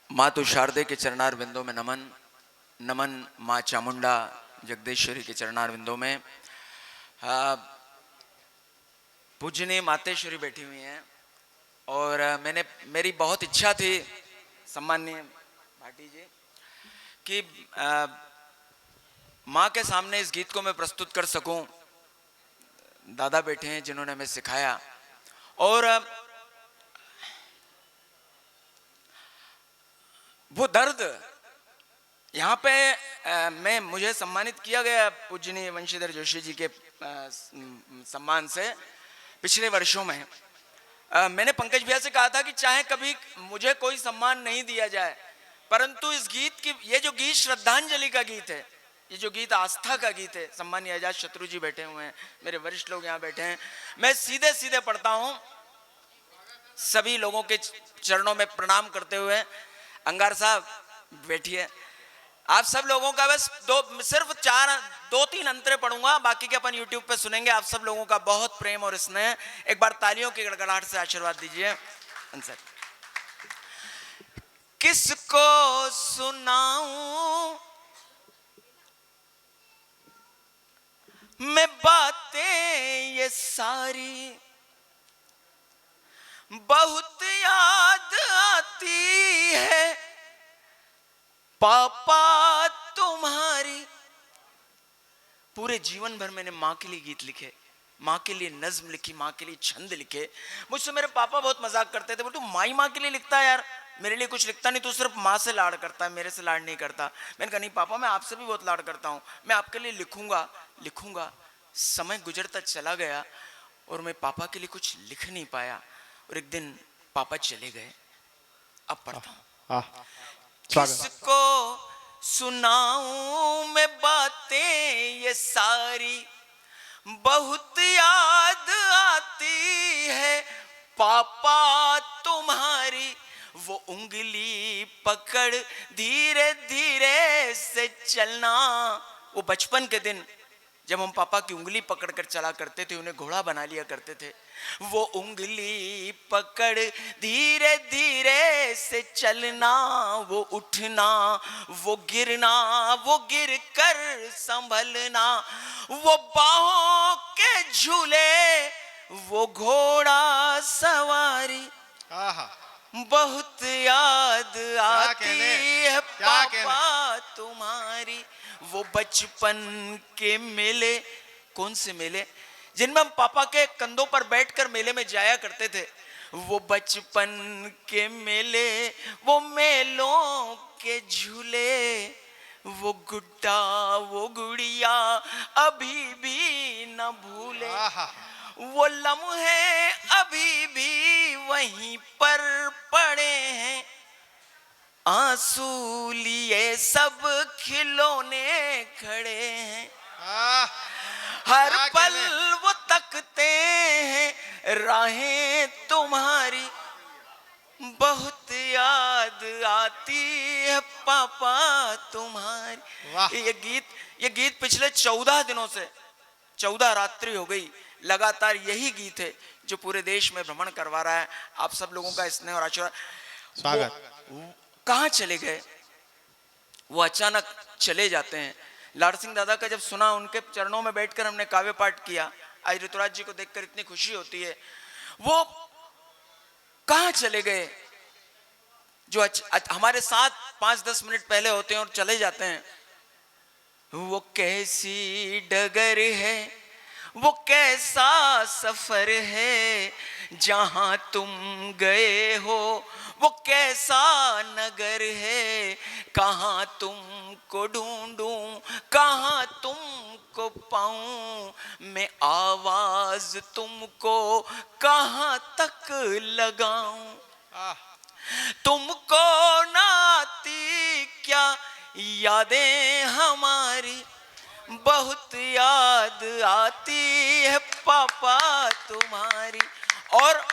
मातु शारदे के चरणार बिंदों में नमन, नमन माँ चामुंडा जगदीश्वरी के चरणार बिंदों में। पूजनीय मातेश्वरी बैठी हुई हैं और मेरी बहुत इच्छा थी सम्माननीय भाटी जी कि माँ के सामने इस गीत को मैं प्रस्तुत कर सकूं। दादा बैठे हैं जिन्होंने हमें सिखाया और वो दर्द यहाँ पे मुझे सम्मानित किया गया पूजनीय वंशीधर जोशी जी के सम्मान से पिछले वर्षों में। मैंने पंकज भैया से कहा था कि चाहे कभी मुझे कोई सम्मान नहीं दिया जाए, परंतु इस गीत की, ये जो गीत श्रद्धांजलि का गीत है, ये जो गीत आस्था का गीत है, सम्मानीय आजाद शत्रु जी बैठे हुए हैं, मेरे वरिष्ठ लोग यहाँ बैठे हैं, मैं सीधे सीधे पढ़ता हूँ सभी लोगों के चरणों में प्रणाम करते हुए। अंगार साहब बैठिए। आप सब लोगों का बस सिर्फ 2-3 अंतरे पढ़ूंगा, बाकी के अपन यूट्यूब पे सुनेंगे। आप सब लोगों का बहुत प्रेम और स्नेह, एक बार तालियों की गड़गड़ाहट से आशीर्वाद दीजिए। आंसर किसको सुनाऊं मैं बातें ये सारी, बहुत याद आती है पापा तुम्हारी। पूरे जीवन भर मैंने माँ के लिए गीत लिखे, माँ के लिए नज्म लिखी, माँ के लिए छंद लिखे। मुझसे मेरे पापा बहुत मजाक करते थे, बोल तू माई माँ के लिए लिखता है यार, मेरे लिए कुछ लिखता नहीं, तू सिर्फ माँ से लाड़ करता है, मेरे से लाड़ नहीं करता। मैंने कहा नहीं पापा, मैं आपसे भी बहुत लाड़ करता हूँ, मैं आपके लिए लिखूंगा लिखूंगा। समय गुजरता चला गया और मैं पापा के लिए कुछ लिख नहीं पाया और एक दिन पापा चले गए। अब पढ़ता हूँ। किसको सुनाऊं मैं बातें ये सारी, बहुत याद आती है पापा तुम्हारी। वो उंगली पकड़ धीरे धीरे से चलना, वो बचपन के दिन जब हम पापा की उंगली पकड़कर चला करते थे, उन्हें घोड़ा बना लिया करते थे। वो उंगली पकड़ धीरे धीरे से चलना, वो उठना, वो गिरना, वो गिर कर संभलना, वो बाहों के झूले, वो घोड़ा सवारी, बहुत याद आती है पापा तुम्हारी। वो बचपन के मेले, कौन से मेले जिनमें हम पापा के कंधों पर बैठकर मेले में जाया करते थे, वो बचपन के मेले, वो मेलों के झूले, वो गुड्डा वो गुड़िया अभी भी न भूले, वो लम्हे अभी भी वहीं पर पड़े हैं, आंसू लिए सब खिलौने खड़े हैं, हर पल वो तकते हैं राहें तुम्हारी, बहुत याद आती है पापा तुम्हारी। ये गीत पिछले 14 दिनों से 14 रात्रि हो गई लगातार यही गीत है जो पूरे देश में भ्रमण करवा रहा है। आप सब लोगों का स्नेह और आशीर्वाद। स्वागत। कहाँ चले गए? वो अचानक चले जाते हैं। लाड़ सिंह दादा का जब सुना, उनके चरणों में बैठकर हमने काव्य पाठ किया, आज ऋतुराज जी को देखकर इतनी खुशी होती है। वो कहाँ चले गए जो हमारे साथ 5-10 मिनट पहले होते हैं और चले जाते हैं। वो कैसी डगर है, वो कैसा सफर है, जहां तुम गए हो वो कैसा नगर है, कहां तुमको ढूंढूं, कहां तुमको पाऊं, मैं आवाज तुमको कहां तक लगाऊं, तुमको ना आती क्या यादें हमारी, बहुत याद आती है पापा तुम्हारी। और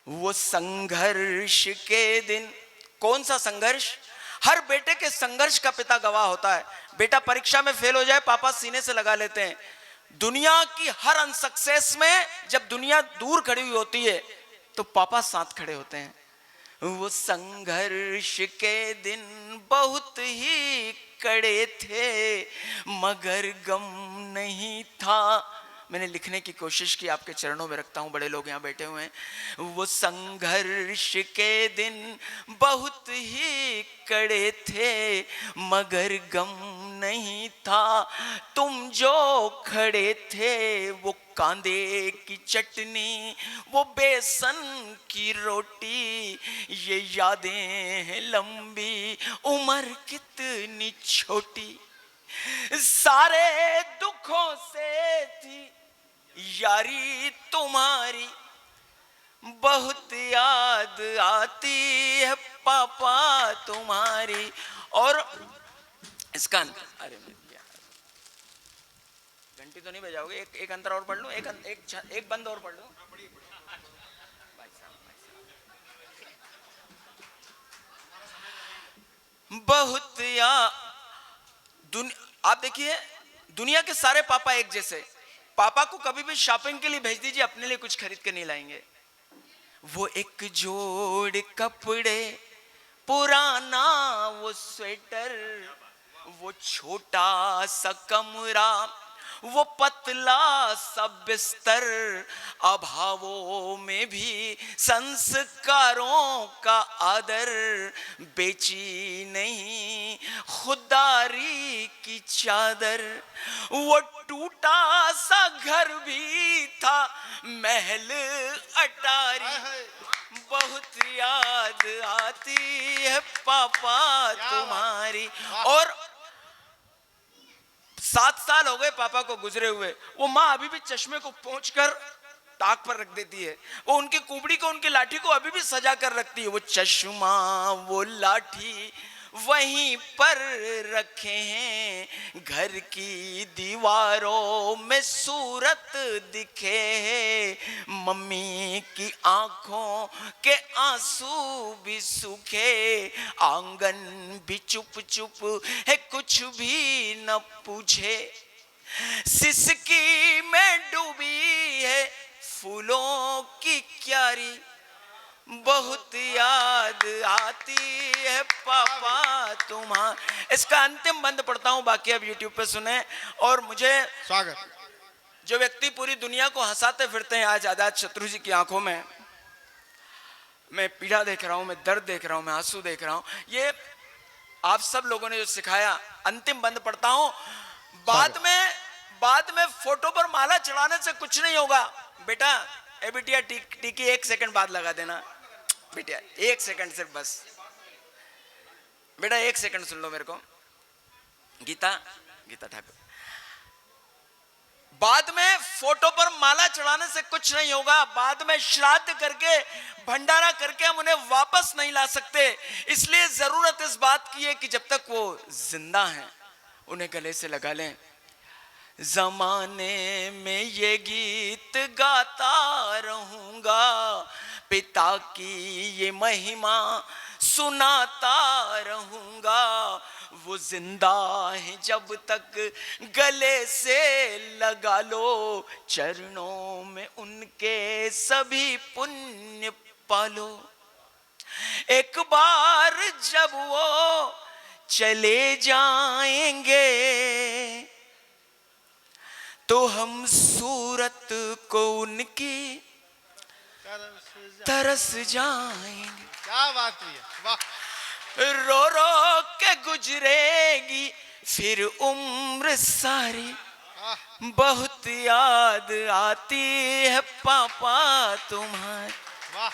वो संघर्ष के दिन, कौन सा संघर्ष? हर बेटे के संघर्ष का पिता गवाह होता है। बेटा परीक्षा में फेल हो जाए, पापा सीने से लगा लेते हैं। दुनिया की हर अनसक्सेस में जब दुनिया दूर खड़ी हुई होती है तो पापा साथ खड़े होते हैं। वो संघर्ष के दिन बहुत ही कड़े थे, मगर गम नहीं था। मैंने लिखने की कोशिश की, आपके चरणों में रखता हूँ, बड़े लोग यहाँ बैठे हुए हैं। वो संघर्ष के दिन बहुत ही कड़े थे, मगर गम नहीं था। तुम जो खड़े थे वो कांदे की चटनी, वो बेसन की रोटी, ये यादें हैं लंबी, उम्र कितनी छोटी। सारे दुखों से थी यारी तुम्हारी, बहुत याद आती है पापा तुम्हारी। और इसका अरे घंटी तो नहीं बजाओगे? एक अंतर और पढ़ लूं, एक बंद और पढ़ लूं। बहुत आप देखिए, दुनिया के सारे पापा एक जैसे। पापा को कभी भी शॉपिंग के लिए भेज दीजिए, अपने लिए कुछ खरीद के नहीं लाएंगे। वो एक जोड़ कपड़े, पुराना वो स्वेटर, वो छोटा सा कमरा, वो पतला सा बिस्तर, अभावों में भी संस्कारों का आदर, बेची नहीं खुदारी की चादर। वो टूटा सा घर भी था, महल अटारी, बहुत याद आती है पापा तुम्हारी। और 7 साल हो गए पापा को गुजरे हुए, वो माँ अभी भी चश्मे को पोंछकर ताक पर रख देती है। वो उनकी कुबड़ी को, उनकी लाठी को अभी भी सजा कर रखती है। वो चश्मा, वो लाठी वहीं पर रखे हैं, घर की दीवारों में सूरत दिखे है। मम्मी की आंखों के आंसू भी सूखे, आंगन भी चुप चुप है, कुछ भी न पूछे। सिसकी में डूबी है फूलों की क्यारी, बहुत याद आती है पापा तुम्हारा। इसका अंतिम बंद पढ़ता हूं, बाकी अब YouTube पे सुने। और मुझे स्वागत। जो व्यक्ति पूरी दुनिया को हंसाते फिरते हैं, आज आजाद शत्रु जी की आंखों में मैं पीड़ा देख रहा हूं, मैं दर्द देख रहा हूं, मैं आंसू देख रहा हूं। ये आप सब लोगों ने जो सिखाया। अंतिम बंद पढ़ता हूं। बाद में फोटो पर माला चढ़ाने से कुछ नहीं होगा बेटा। ए बिटिया, टीकी 1 सेकंड बाद लगा देना बेटिया, 1 सेकंड सिर्फ, बस बेटा 1 सेकंड सुन लो मेरे को। गीता ठाकुर, बाद में फोटो पर माला चढ़ाने से कुछ नहीं होगा। बाद में श्राद्ध करके, भंडारा करके हम उन्हें वापस नहीं ला सकते। इसलिए जरूरत इस बात की है कि जब तक वो जिंदा हैं उन्हें गले से लगा लें। जमाने में ये गीत गाता रहूंगा, पिता की ये महिमा सुनाता रहूंगा। वो जिंदा है जब तक गले से लगा लो, चरणों में उनके सभी पुण्य पालो। एक बार जब वो चले जाएंगे तो हम सूरत को उनकी तरस जाएंगे। क्या बात है, वाह। रो रो के गुजरेगी फिर उम्र सारी, बहुत याद आती है पापा तुम्हारी। वाह।